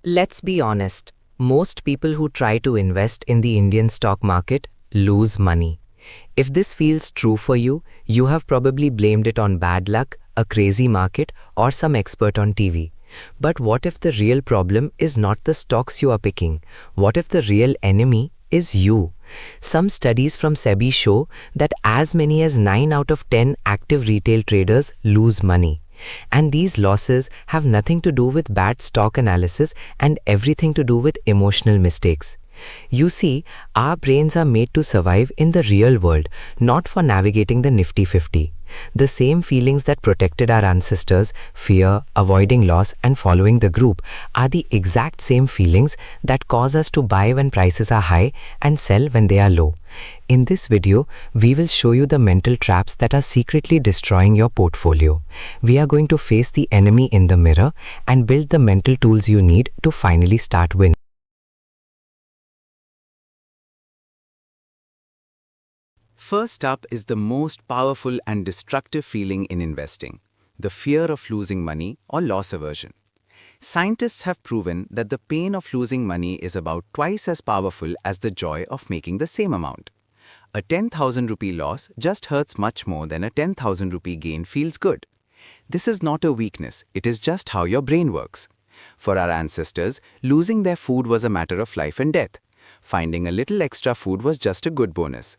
Let's be honest, most people who try to invest in the Indian stock market lose money. If this feels true for you, you have probably blamed it on bad luck, a crazy market, or some expert on TV. But what if the real problem is not the stocks you are picking? What if the real enemy is you? Some studies from SEBI show that as many as 9 out of 10 active retail traders lose money. And these losses have nothing to do with bad stock analysis and everything to do with emotional mistakes. You see, our brains are made to survive in the real world, not for navigating the Nifty 50. The same feelings that protected our ancestors, fear, avoiding loss, and following the group, are the exact same feelings that cause us to buy when prices are high and sell when they are low. In this video, we will show you the mental traps that are secretly destroying your portfolio. We are going to face the enemy in the mirror and build the mental tools you need to finally start winning. First up is the most powerful and destructive feeling in investing, the fear of losing money or loss aversion. Scientists have proven that the pain of losing money is about twice as powerful as the joy of making the same amount. A 10,000 rupee loss just hurts much more than a 10,000 rupee gain feels good. This is not a weakness, it is just how your brain works. For our ancestors, losing their food was a matter of life and death. Finding a little extra food was just a good bonus.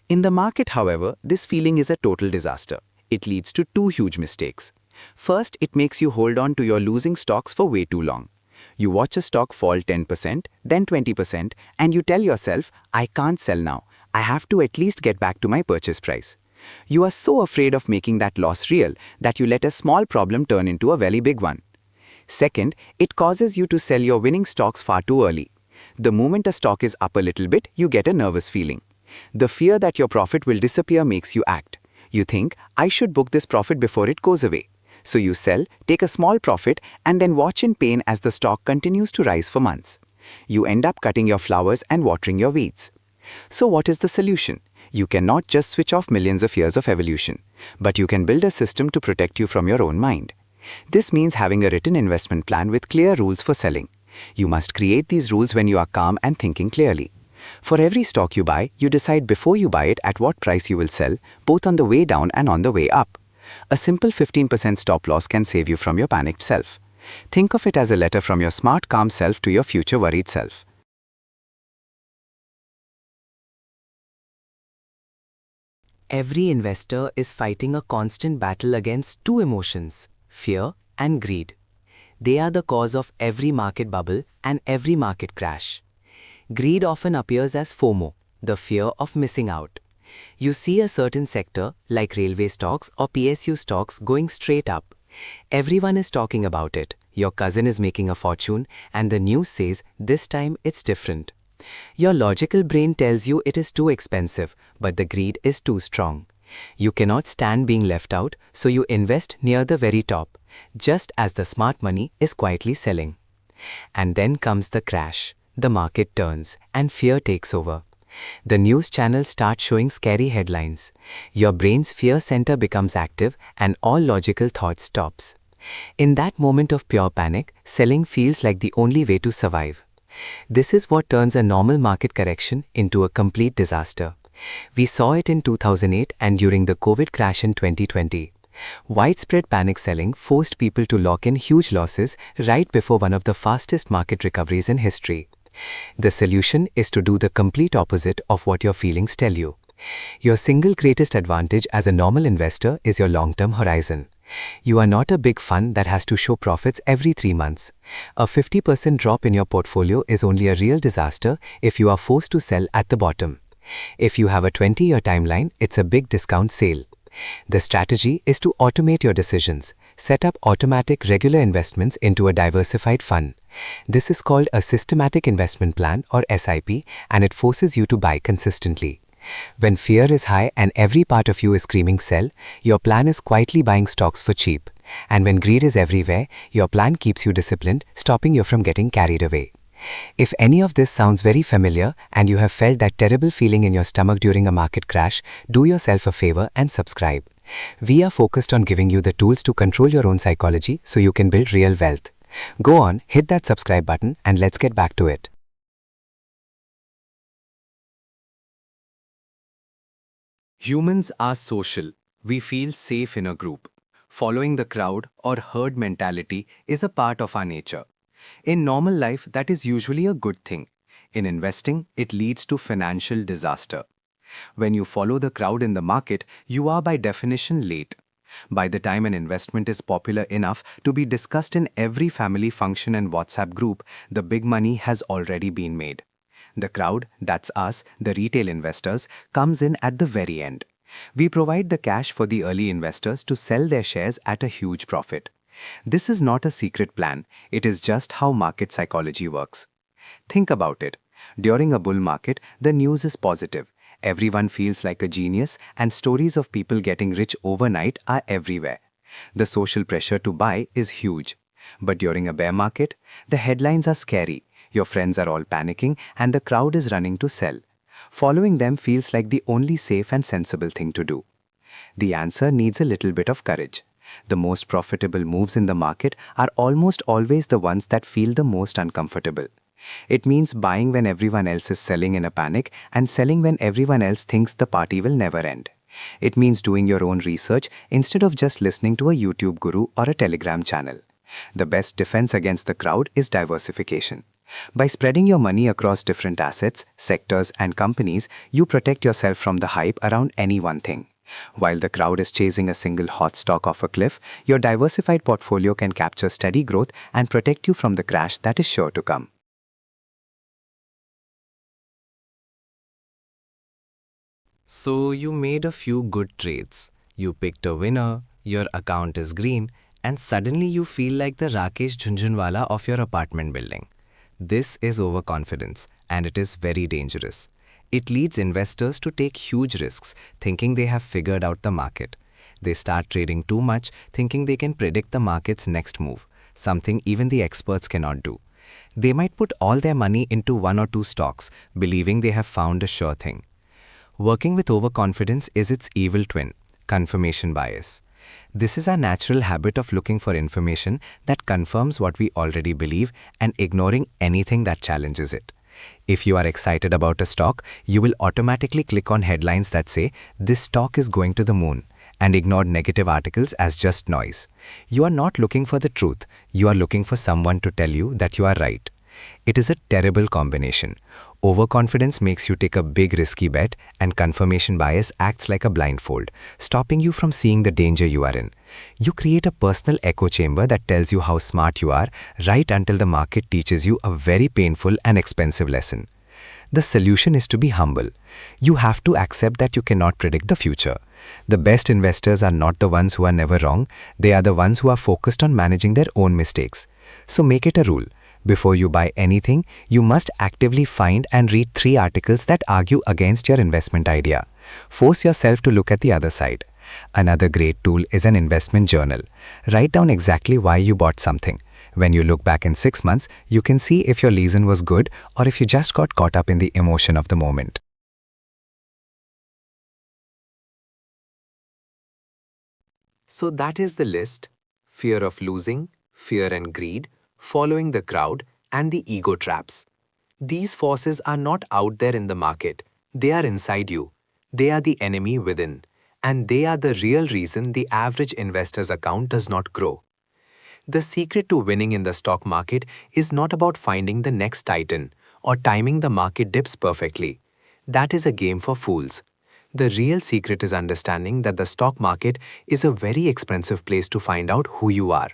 In the market, however, this feeling is a total disaster. It leads to two huge mistakes. First, it makes you hold on to your losing stocks for way too long. You watch a stock fall 10%, then 20%, and you tell yourself, I can't sell now. I have to at least get back to my purchase price. You are so afraid of making that loss real that you let a small problem turn into a very big one. Second, it causes you to sell your winning stocks far too early. The moment a stock is up a little bit, you get a nervous feeling. The fear that your profit will disappear makes you act. You think, I should book this profit before it goes away. So you sell, take a small profit, and then watch in pain as the stock continues to rise for months. You end up cutting your flowers and watering your weeds. So what is the solution? You cannot just switch off millions of years of evolution, but you can build a system to protect you from your own mind. This means having a written investment plan with clear rules for selling. You must create these rules when you are calm and thinking clearly. For every stock you buy, you decide before you buy it at what price you will sell, both on the way down and on the way up. A simple 15% stop loss can save you from your panicked self. Think of it as a letter from your smart, calm self to your future worried self. Every investor is fighting a constant battle against two emotions, fear and greed. They are the cause of every market bubble and every market crash. Greed often appears as FOMO, the fear of missing out. You see a certain sector, like railway stocks or PSU stocks, going straight up. Everyone is talking about it. Your cousin is making a fortune, and the news says this time it's different. Your logical brain tells you it is too expensive, but the greed is too strong. You cannot stand being left out, so you invest near the very top, just as the smart money is quietly selling. And then comes the crash. The market turns, and fear takes over. The news channels start showing scary headlines. Your brain's fear center becomes active, and all logical thought stops. In that moment of pure panic, selling feels like the only way to survive. This is what turns a normal market correction into a complete disaster. We saw it in 2008 and during the COVID crash in 2020. Widespread panic selling forced people to lock in huge losses right before one of the fastest market recoveries in history. The solution is to do the complete opposite of what your feelings tell you. Your single greatest advantage as a normal investor is your long-term horizon. You are not a big fund that has to show profits every 3 months. A 50% drop in your portfolio is only a real disaster if you are forced to sell at the bottom. If you have a 20-year timeline, it's a big discount sale. The strategy is to automate your decisions. Set up automatic regular investments into a diversified fund. This is called a systematic investment plan or SIP, and it forces you to buy consistently. When fear is high and every part of you is screaming sell, your plan is quietly buying stocks for cheap. And when greed is everywhere, your plan keeps you disciplined, stopping you from getting carried away. If any of this sounds very familiar and you have felt that terrible feeling in your stomach during a market crash, do yourself a favor and subscribe. We are focused on giving you the tools to control your own psychology so you can build real wealth. Go on, hit that subscribe button and let's get back to it. Humans are social. We feel safe in a group. Following the crowd or herd mentality is a part of our nature. In normal life, that is usually a good thing. In investing, it leads to financial disaster. When you follow the crowd in the market, you are by definition late. By the time an investment is popular enough to be discussed in every family function and WhatsApp group, the big money has already been made. The crowd, that's us, the retail investors, comes in at the very end. We provide the cash for the early investors to sell their shares at a huge profit. This is not a secret plan, it is just how market psychology works. Think about it. During a bull market, the news is positive. Everyone feels like a genius, and stories of people getting rich overnight are everywhere. The social pressure to buy is huge. But during a bear market, the headlines are scary. Your friends are all panicking, and the crowd is running to sell. Following them feels like the only safe and sensible thing to do. The answer needs a little bit of courage. The most profitable moves in the market are almost always the ones that feel the most uncomfortable. It means buying when everyone else is selling in a panic and selling when everyone else thinks the party will never end. It means doing your own research instead of just listening to a YouTube guru or a Telegram channel. The best defense against the crowd is diversification. By spreading your money across different assets, sectors, and companies, you protect yourself from the hype around any one thing. While the crowd is chasing a single hot stock off a cliff, your diversified portfolio can capture steady growth and protect you from the crash that is sure to come. So you made a few good trades. You picked a winner, your account is green, and suddenly you feel like the Rakesh Jhunjhunwala of your apartment building. This is overconfidence, and it is very dangerous. It leads investors to take huge risks, thinking they have figured out the market. They start trading too much, thinking they can predict the market's next move, something even the experts cannot do. They might put all their money into one or two stocks, believing they have found a sure thing. Working with overconfidence is its evil twin, confirmation bias. This is our natural habit of looking for information that confirms what we already believe and ignoring anything that challenges it. If you are excited about a stock, you will automatically click on headlines that say, "This stock is going to the moon," and ignore negative articles as just noise. You are not looking for the truth, you are looking for someone to tell you that you are right. It is a terrible combination. Overconfidence makes you take a big risky bet, and confirmation bias acts like a blindfold, stopping you from seeing the danger you are in. You create a personal echo chamber that tells you how smart you are right until the market teaches you a very painful and expensive lesson. The solution is to be humble. You have to accept that you cannot predict the future. The best investors are not the ones who are never wrong, they are the ones who are focused on managing their own mistakes. So make it a rule. Before you buy anything, you must actively find and read 3 articles that argue against your investment idea. Force yourself to look at the other side. Another great tool is an investment journal. Write down exactly why you bought something. When you look back in 6 months, you can see if your reason was good or if you just got caught up in the emotion of the moment. So that is the list: fear of losing, fear and greed, following the crowd, and the ego traps. These forces are not out there in the market. They are inside you. They are the enemy within. And they are the real reason the average investor's account does not grow. The secret to winning in the stock market is not about finding the next titan or timing the market dips perfectly. That is a game for fools. The real secret is understanding that the stock market is a very expensive place to find out who you are.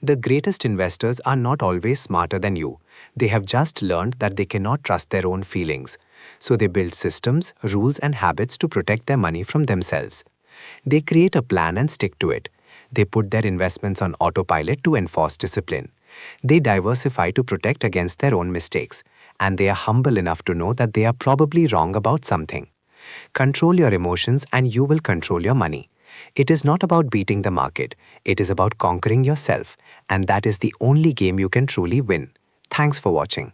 The greatest investors are not always smarter than you. They have just learned that they cannot trust their own feelings. So they build systems, rules, and habits to protect their money from themselves. They create a plan and stick to it. They put their investments on autopilot to enforce discipline. They diversify to protect against their own mistakes. And they are humble enough to know that they are probably wrong about something. Control your emotions and you will control your money. It is not about beating the market. It is about conquering yourself. And that is the only game you can truly win. Thanks for watching.